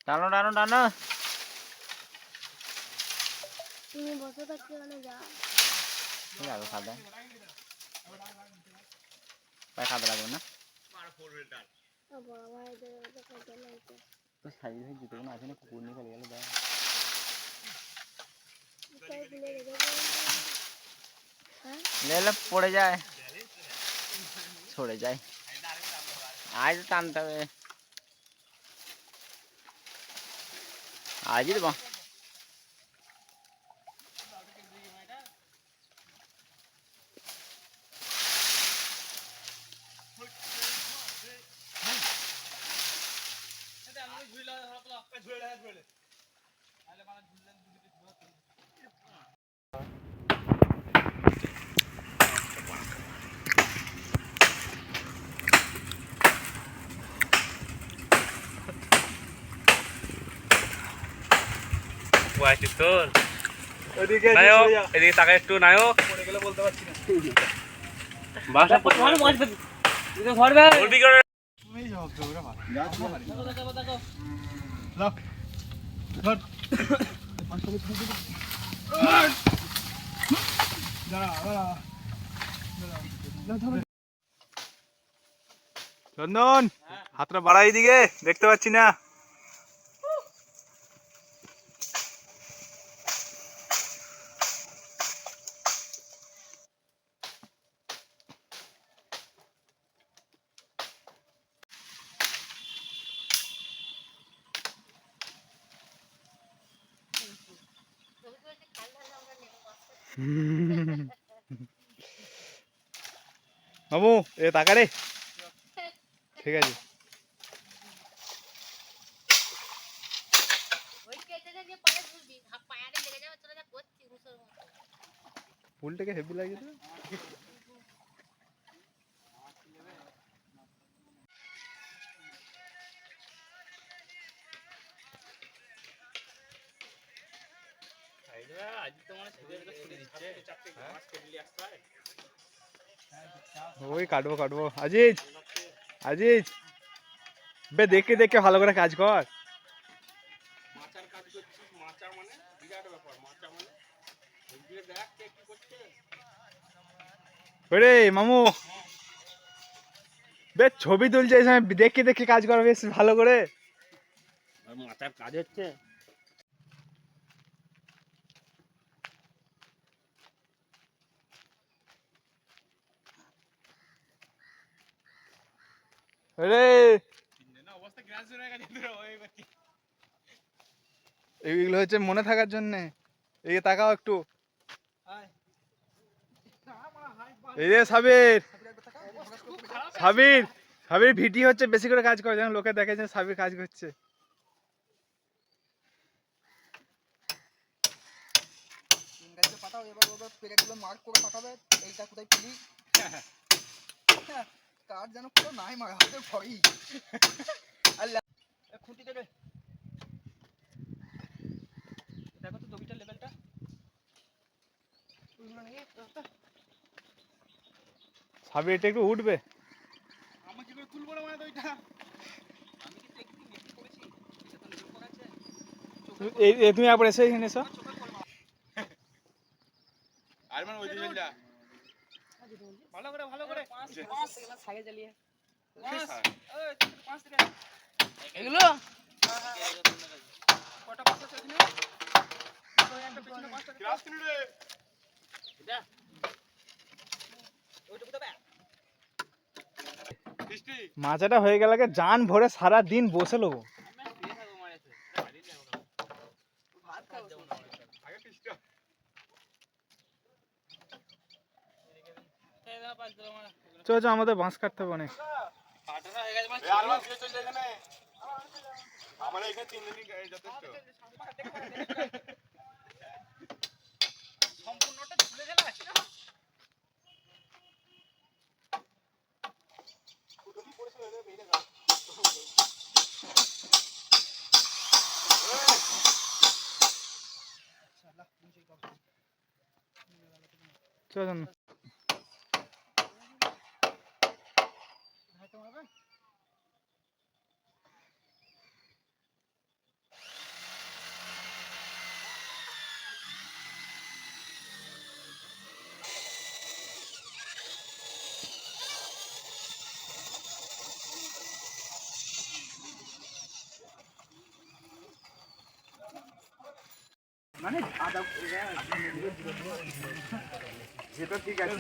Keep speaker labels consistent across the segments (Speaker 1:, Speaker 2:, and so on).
Speaker 1: টানো টানো টানো
Speaker 2: তুমি বসে থাকতে মানে যা
Speaker 1: যাবে খাদা পায়ে খাদা লাগবে না
Speaker 2: বড় ভাইদের তো খাইতে লাগবে
Speaker 1: তো সাইজ হয়ে যেতে কোনো আছে না কুকুর নিয়ে চলে গেল দেখ
Speaker 2: তাই খুলে রেখে হ্যাঁ
Speaker 1: লেলে পড়ে যায় সরে যায় আজ টানতে হবে আজই দেবো
Speaker 3: তোর নায়ক এদিকে তাকে একটু নায়ক
Speaker 4: বলতে পারছি না
Speaker 3: বাসা বলবি করে
Speaker 4: তুমি জবাব দেবো রে ভাই লক ধর চন্দন হাতটা বাড়াই দিকে দেখতে পাচ্ছি না মামু এ টাকা রে ঠিক আছে ফুলটাকে হেভি লাগে তো ওই কাটবো কাটবো আজিজ আজিজ বে দেখে দেখে ভালো করে কাজ কর
Speaker 3: মাচার কাজ করছিস মাচা মানে বিরাট ব্যাপার মাচা মানে দেখ কে কি করছে
Speaker 4: ওরে মামু বে ছবি তুলছে এই সময় দেখে দেখে কাজ কর বেশ ভালো করে
Speaker 3: মাচার কাজ হচ্ছে
Speaker 4: ওরে
Speaker 3: অবস্থা গ্রাস হয়ে গেছে
Speaker 4: এইগুলো হচ্ছে মনে থাকার জন্য এই তাকাও একটু এই রে সাবির সাবির সাবির ভিটি হচ্ছে বেশি করে কাজ করে যেন লোকে দেখে যে সাবির কাজ করছে
Speaker 5: কার যেন পুরো নাই মারা হাতে ভরি আল্লাহ খুঁটি দেবে দেখো তো দবিটার লেভেলটা
Speaker 4: সাবির এটা একটু উঠবে
Speaker 3: আমাকে কি করে তুলবো না মানে ওইটা
Speaker 5: আমি কিন্তু একটু নেকি করেছি এটা তো নিয়ম করা আছে
Speaker 4: এই তুমি একবার এসে এখানে এসো
Speaker 3: আর মানে ওই দিকে যা
Speaker 5: ভালো করে পাঁচ সাইকেল চালিয়ে পাঁচ থেকে
Speaker 1: এগুলো
Speaker 5: কটা পাঁচ আছে এখানে একটা পিছনে পাঁচটা
Speaker 3: গ্রাস তুলি রে
Speaker 5: এটা ওইটুকু দেবে
Speaker 3: বৃষ্টি
Speaker 4: মাচাটা হয়ে গেল জান ভরে সারা দিন বসে লোবো
Speaker 5: ভাত খাবো
Speaker 3: আগে বৃষ্টি
Speaker 4: চো চো আমাদের বাঁশ কাটতে হবে অনেক
Speaker 5: পাটাটা হয়ে গেছে মানে
Speaker 3: আর মাছ দিয়ে চল এখানে আমার এখানে তিন দিনই যথেষ্ট
Speaker 5: সম্পূর্ণটা ঝুলে গেল
Speaker 4: চো চল
Speaker 5: মানে আদা
Speaker 4: এটা ঠিক আছে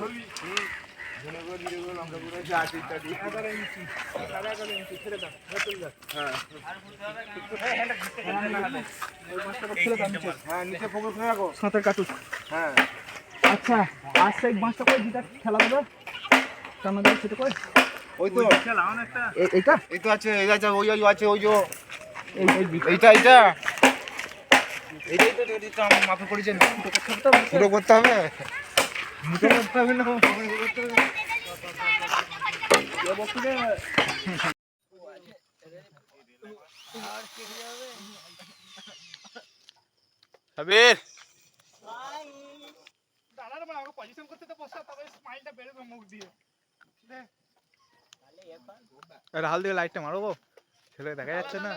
Speaker 4: ধনে গুঁড়ো জিরে গুঁড়ো লঙ্কা গুঁড়ো যা আছে ইত্যাদি হ্যাঁ নিচে পুকুর খুঁড়ে রাখো
Speaker 5: সাঁতার কাটুক।
Speaker 4: হ্যাঁ
Speaker 5: আচ্ছা আর সেই বাঁশটা করে যেটা খেলা দেবে টানা দেবে সেটা করে
Speaker 4: ওই তো
Speaker 5: এইটা
Speaker 4: এই তো আছে এই আছে ওই ওই আছে ওই যে
Speaker 5: এই
Speaker 4: এইটা এইটা এইটাই তো এটা আমার মাথা পড়েছে পুরো করতে হবে মুখে করতে হবে না করতে হবে সাবির
Speaker 5: দাঁড়ার মানে আমাকে পজিশন করতে তো বসা তবে স্মাইলটা বেরোবে মুখ দিয়ে
Speaker 4: রাহুল দিকে লাইটটা মারো গো ছেলে দেখা যাচ্ছে না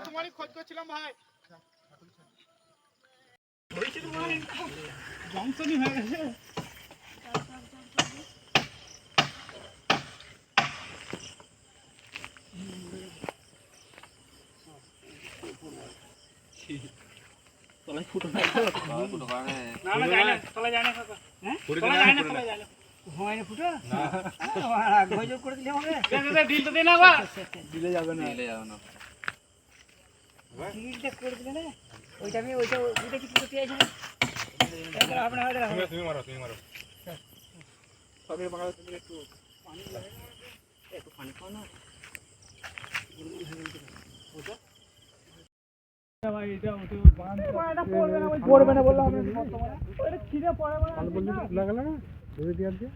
Speaker 5: তোমারই খোঁজ করছিলাম ভাই জংশনই হয়ে গেছে দিলে যাবে না
Speaker 4: তুমি মারো
Speaker 5: পড়বে না বললাম ছিঁড়ে পড়ে
Speaker 4: লাগা লাগা দড়ি দিয়ে দিয়ে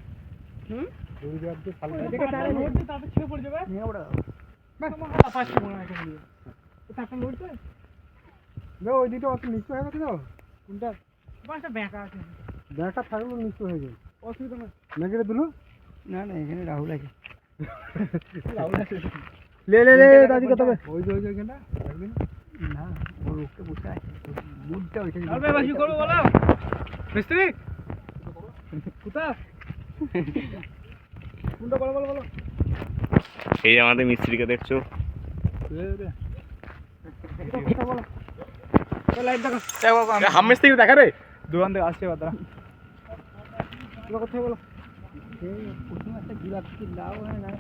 Speaker 4: দড়ি দিয়ে দিয়ে ফাল
Speaker 5: তারপর ছিঁড়ে পড়ে যাবে
Speaker 4: ওই দিকটা অত নিচু হয়ে গেছে তো কোনটা
Speaker 5: ব্যাঁকা আছে
Speaker 4: ব্যাগটা থাকলো নিচু হয়ে যায় অসুবিধা না মেঘেরে দিল
Speaker 5: না না এখানে রাহুল আছে
Speaker 4: লে দাদি কত হবে ওই যে এখানটা একদিন
Speaker 5: না ওর ওকে বসে আছে মুডটা ওইটা
Speaker 4: করবো বলো মিস্ত্রি কোথা কোনটা বলো
Speaker 1: এই আমাদের মিস্ত্রিকে দেখছো
Speaker 4: হাম মিস্ত্রি দেখা রে দোকান থেকে আসছে বাদরা কোথায় বলো
Speaker 5: প্রথম একটা জিলাপি দাও হয় না